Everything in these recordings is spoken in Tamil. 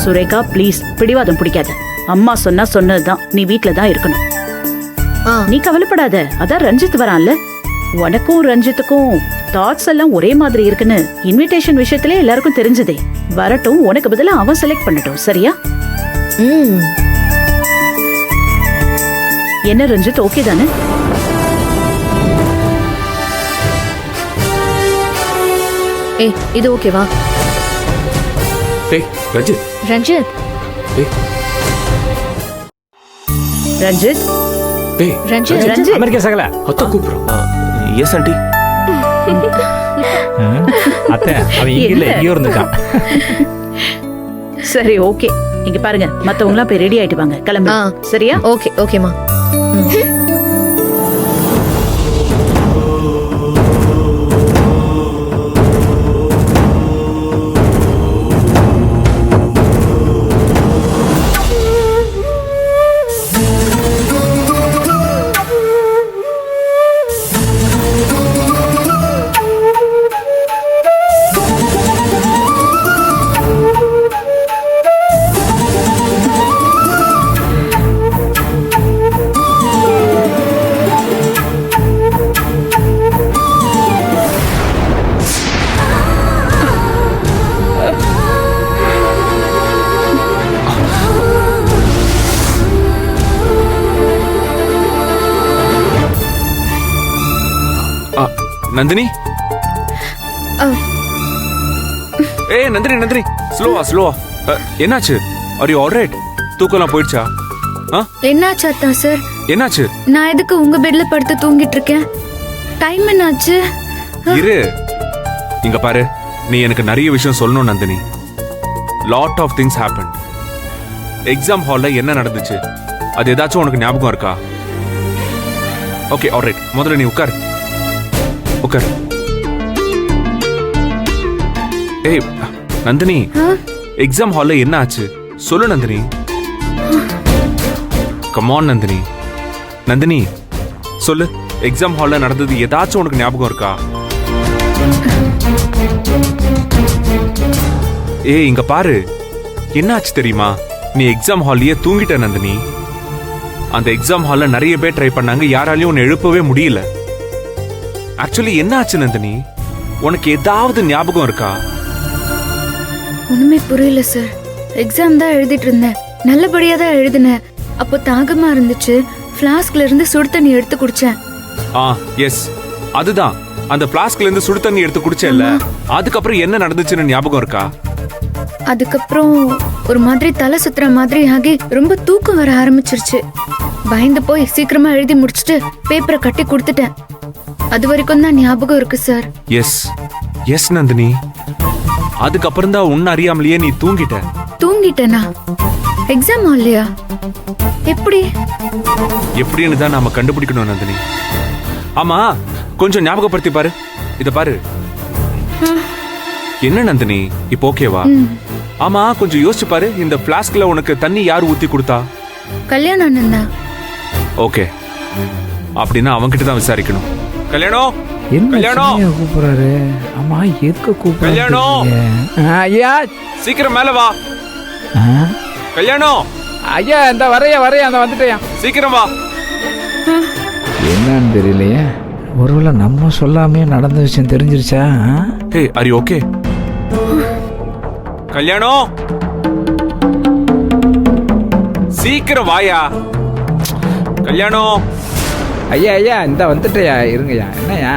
சுரேகா ப்ளீஸ் பிடிவாதம் பிடிக்காத. அம்மா சொன்னா சொன்னதுதான், நீ வீட்ல தான் இருக்கணும். நீ கவலைப்படாத, அதான் ரஞ்சித் வரான்ல. உனக்கும் ரஞ்சித்துக்கும் தாட்ஸ் எல்லாம் ஒரே மாதிரி இருக்குன்னு இன்விடேஷன் விஷயத்திலே எல்லாருக்கும் தெரிஞ்சதே. வரட்டும், உனக்கு பதிலா அவன் செலக்ட் பண்ணட்டும், சரியா? என்ன ரஞ்சித், ஓகே தானே? ஏய், இது ஓகேவா? டேய் ரஞ்சித். ரஞ்சித். டேய் ரஞ்சித். டேய் ரஞ்சித். ரஞ்சித். அமெரிக்கா சகல அத்தை கூப்பிடுறோம். Yes aunty. அத்தை அவன் இங்க இல்ல, இங்க இருந்திருக்கான். சரி ஓகே, இங்க பாருங்க, மத்தவங்களாம் போய் ரெடி ஆயிட்டு வாங்க, கிளம்பு. சரியா? ஓகே ஓகேமா. நந்தினி. ஏய் நந்தினி, நந்தினி ஸ்லோவா. என்னாச்சு? Are you alright? தூக்கலாம் போயிடுச்சா? என்னாச்சு அத்தா சார்? என்னாச்சு? நான் எதுக்கு உங்க பெட்ல படுத்து தூங்கிட்டு இருக்கேன்? டைம் என்னாச்சு? இரு, இங்க பாரு, நீ எனக்கு நிறைய விஷயம் சொல்லணும் Nandini. Lot of things happen. Exam ஹால்ல என்ன நடந்துச்சு, அது ஏதாச்சும் உனக்கு ஞாபகம் இருக்கா? ஓகே ஆல்ரைட், முதல்ல நீ உட்கார். ஏய் நந்தினி, எக்ஸாம் ஹால்ல என்ன ஆச்சு சொல்லு நந்தினி. Come on Nandini. நந்தினி சொல்லு, எக்ஸாம் ஹால்ல நடந்தது ஏதாச்சும் உனக்கு ஞாபகம் இருக்கா? ஏய் இங்க பாரு, என்ன ஆச்சு தெரியுமா? நீ எக்ஸாம் ஹால்லயே தூங்கிட்ட நந்தினி. அந்த எக்ஸாம் ஹால்ல நிறைய பேர் ட்ரை பண்ணாங்க, யாராலையும் உன்னை எழுப்பவே முடியல. ஆக்சுவலி என்ன ஆச்சு நந்தினி? உனக்கு ஏதாவது ஞாபகம் இருக்கா? ஒண்ணுமே புரியல சார். எக்ஸாம் தான் எழுதிட்டு இருந்தேன், நல்லபடியா தான் எழுதினேன். அப்போ தாகமா இருந்துச்சு, ஃப்ளாஸ்க்ல இருந்து சுடு தண்ணி எடுத்து குடிச்சேன். எஸ், அதுதான். அந்த ஃப்ளாஸ்க்ல இருந்து சுடு தண்ணி எடுத்து குடிச்சேல்ல, அதுக்கப்புறம் என்ன நடந்துச்சுன்னு ஞாபகம் இருக்கா? அதுக்கப்புறம் ஒரு மாதிரி தலை சுத்துற மாதிரி ஆகி ரொம்ப தூக்கம் வர ஆரம்பிச்சிருச்சு. பயந்து போய் சீக்கிரமா எழுதி முடிச்சுட்டு பேப்பரை கட்டி கொடுத்துட்டேன். அது வரைக்கும் தான் ஞாபகம் இருக்கு சார். எஸ் நந்தினி, அதுக்கப்புறம் தான் உன்ன அறியாமலேயே நீ தூங்கிட்ட. தூங்கிட்டேனா? எக்ஸாம் ஹால்லையா? எப்படின்னு தான் நாம கண்டுபிடிக்கணும் நந்தினி. ஆமா, கொஞ்சம் ஞாபகப்படுத்தி பாரு. இத பாரு. என்ன நந்தினி, இப்போ ஓகேவா? ஆமா, கொஞ்சம் யோசிச்சு பாரு, இந்த ஃப்ளாஸ்க்ல உனக்கு தண்ணி யார் ஊத்தி கொடுத்தா? கல்யாணம் அண்ணன். ஓகே, அப்படின்னா அவன்கிட்ட தான் விசாரிக்கணும். கல்யாணம், என்ன கல்யாணம் கூப்பிடுறாரு? ஆமா, எதுக்கு கூப்பிடுறாரு? கல்யாணம். ஐயா சீக்கிரம் மேல வா. கல்யாணம். ஐயா இந்த வரையா அந்த வந்துட்டேன். சீக்கிரம் வா. என்னன்னு தெரியலையே, ஒருவேளை நம்ம சொல்லாமே நடந்த விஷயம் தெரிஞ்சிருச்சா? ஹே, ஆர் யூ ஓகே? கல்யாணம், சீக்கிரம் வாயா. கல்யாணம். ஐயா இந்த வந்துட்டயா, இருங்கய்யா. என்னய்யா?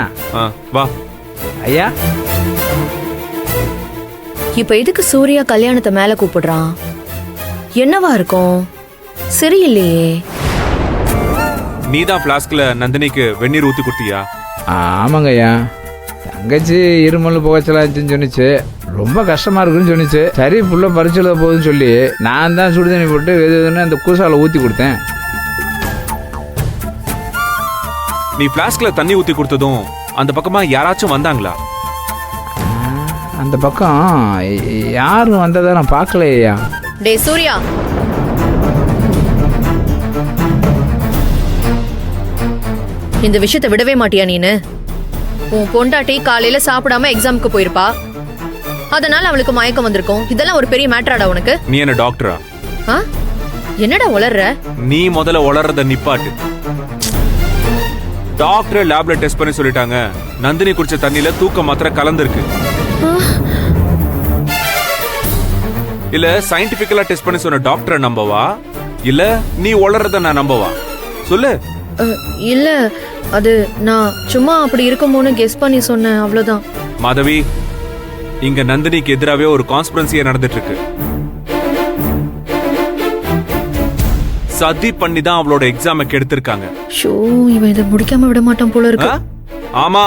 வா. ஐயா இப்ப எதுக்கு சூர்யா கல்யாணத்தை மேல கூப்பிடுறான்? என்னவா இருக்கும்? சரியில்லையே. நீதான் பிளாஸ்க்ல நந்தினிக்கு வெந்நீர் ஊத்தி கொடுத்தியா? ஆமாங்கய்யா, தங்கச்சி இருமல் புகைச்சலாச்சுன்னு சொன்னிச்சு, ரொம்ப கஷ்டமா இருக்குன்னு சொன்னிச்சு. சரி புள்ள பறிச்சுல போகுதுன்னு சொல்லி நான் தான் சுடுதண்ணி போட்டு வெதுன்னு அந்த கூசால ஊத்தி கொடுத்தேன். நீ பிளாஸ்க்ல தண்ணி ஊத்தி கொடுத்ததும் அந்த பக்கமா யாராச்சும் வந்தாங்களா? அந்த பக்கம் யாரும் வந்ததை நான் பார்க்கலையா. டே சூர்யா, இந்த விஷயத்தை விடவே மாட்டியா நீனு? உன் பொண்டாட்டி காலையில சாப்பிடாம எக்ஸாமுக்கு போயிருப்பா. அதனால அவளுக்கு மயக்கம் வந்திருக்கும். இதெல்லாம் ஒரு பெரிய மேட்டராடா உனக்கு? நீ என்ன டாக்டரா? ஆ? என்னடா உளர்ற? நீ முதல்ல உளறத நிப்பாட்டு. டாக்டர் லேப்ல டெஸ்ட் பண்ணி சொல்லிட்டாங்க, நந்தினி குடிச்ச தண்ணியில தூக்க மாத்திரை கலந்துருக்கு. இல்ல சயின்டிபிக்கலா டெஸ்ட் பண்ணி சொன்ன டாக்டரை நம்பவா, இல்ல நீ உளறத நான் நம்பவா? சொல்லு. இல்ல, அது நான் சும்மா அப்படி இருக்குமோன்னு கெஸ் பண்ணி சொன்னேன், அவ்வளவுதான். மாதவி, இங்க நந்தினிக்கு எதிராவே ஒரு கான்ஸ்பிரன்சியா நடந்துட்டு இருக்கு. சதி பண்ணி தான் அவளோட எக்ஸாமை கெடுத்திருக்காங்க. ஷோ, இவன் இதை முடிக்காம விட மாட்டான் போல இருக்கு. ஆமா,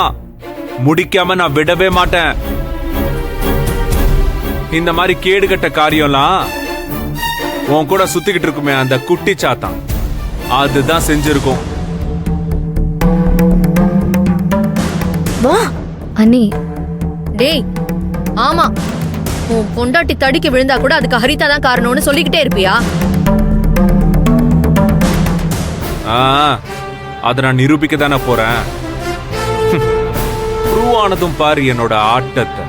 முடிக்காம நான் விடவே மாட்டேன். இந்த மாதிரி கேடுகட்ட காரியம்லாம் உன் கூட சுத்திக்கிட்டு இருக்குமே அந்த குட்டி சாத்தான், அதுதான் செஞ்சிருக்கும். வா அண்ணி. டேய், ஆமா, உன் பொண்டாட்டி தடிக்கு விழுந்தா கூட அதுக்கு ஹரிதா தான் காரணம்னு சொல்லிக்கிட்டே இருப்பியா? அத நான் நிரூபிக்க தானே போறேன். ஆனதும் பாரு என்னோட ஆட்டத்தை.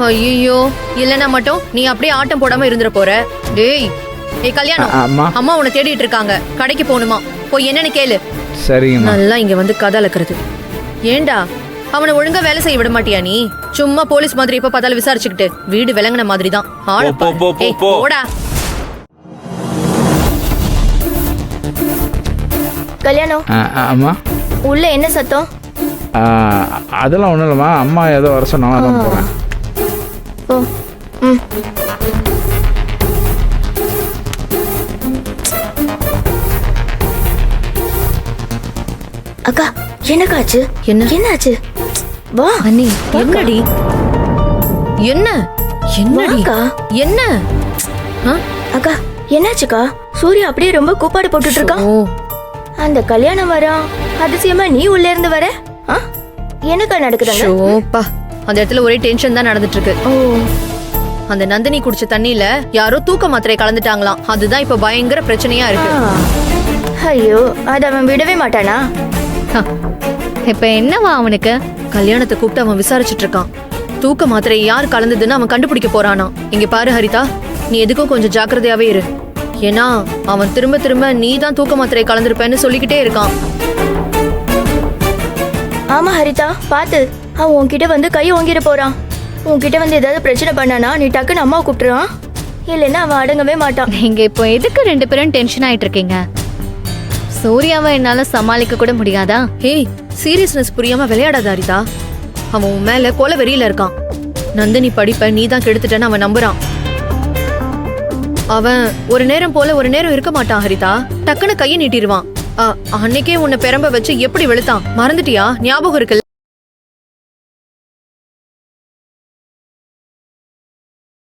ஐயோ, இல்லனா மட்டும் நீ அப்படியே ஆட்டம் போடாம இருந்துற போற. டேய், ஏய் கல்யாணம், அம்மா உன்னை தேடிட்டு இருக்காங்க, கடைக்கு போகணுமா, போய் என்னன்னு கேளு. சரிங்க. நல்லா இங்க வந்து கதை அளக்குறது. ஏண்டா அவனை ஒழுங்கா வேலை செய்ய விட மாட்டியா நீ? சும்மா போலீஸ் மாதிரி எப்ப பார்த்தாலும் விசாரிச்சுக்கிட்டு வீடு விளங்குன மாதிரி தான். போடா. கல்யாணம். அம்மா, உள்ள என்ன சத்தம்? அதெல்லாம் ஒன்றும் இல்லைம்மா, அம்மா ஏதோ வர சொன்னாலும் அதான் போகிறேன். ஓ, ம். அக்கா, என்னக்காச்சு? என்னாச்சு? வா அண்ணி. என்னடி? என்னடி? என்ன? அக்கா, என்னாச்சுக்கா? சூர்யா அப்படியே ரொம்ப கூப்பாடு போட்டுட்டு இருக்கான். அந்த கல்யாணம் வரான், அதிசயமா நீ உள்ள இருந்து வர? என்னக்கா நடக்குதுங்க? ஷோப்பா, அந்த இடத்துல ஒரே டென்ஷன் தான் நடந்துட்டு இருக்கு. ஓ, அந்த நந்தினி குடிச்ச தண்ணியில யாரோ தூக்க மாத்திரை கலந்துட்டாங்களாம், அதுதான் இப்ப பயங்கர பிரச்சனையா இருக்கு. ஐயோ, அத அவன் விடவே மாட்டானா? இப்ப என்னவா அவனுக்கு? கல்யாணத்தை கூப்பிட்டு அவன் விசாரிச்சுட்டு இருக்கான். தூக்க மாத்திரை யார் கலந்ததுன்னு அவன் கண்டுபிடிக்க போறானா. இங்க பாரு ஹரிதா, நீ எதுக்கும் கொஞ்சம் ஜாக்கிரதையாவே இரு. ஏன்னா அவன் திரும்ப திரும்ப நீ தான் தூக்க மாத்திரை கலந்துருப்பேன்னு சொல்லிக்கிட்டே இருக்கான். ஆமா ஹரிதா, பாத்து, அவன் உன்கிட்ட வந்து கை ஓங்கிட போறான். உன்கிட்ட வந்து ஏதாவது பிரச்சனை பண்ணானா நீ டக்குன்னு அம்மா கூப்பிட்டுறான், இல்லைன்னா அவன் அடங்கவே மாட்டான். நீங்க இப்போ எதுக்கு ரெண்டு பேரும் டென்ஷன் ஆயிட்டு இருக்கீங்க? சூர்யாவை என்னால சமாளிக்க கூட முடியாதா? ஹேய், சீரியஸ்னஸ் புரியாம விளையாடாத ஹரிதா. அவன் உன் மேல கொலை வெறியில இருக்கான். நந்தினி படிப்பை நீ தான் கெடுத்துட்டேன்னு அவன் நம்புறான். அவன் ஒரு நேரம் போல ஒரு நேரம் இருக்க மாட்டான் ஹரிதா, டக்குன்னு கையை நீட்டிடுவான். அன்னைக்கே உன்னை பெரம்ப வச்சு எப்படி வெளுத்தான் மறந்துட்டியா? ஞாபகம் இருக்குல்ல?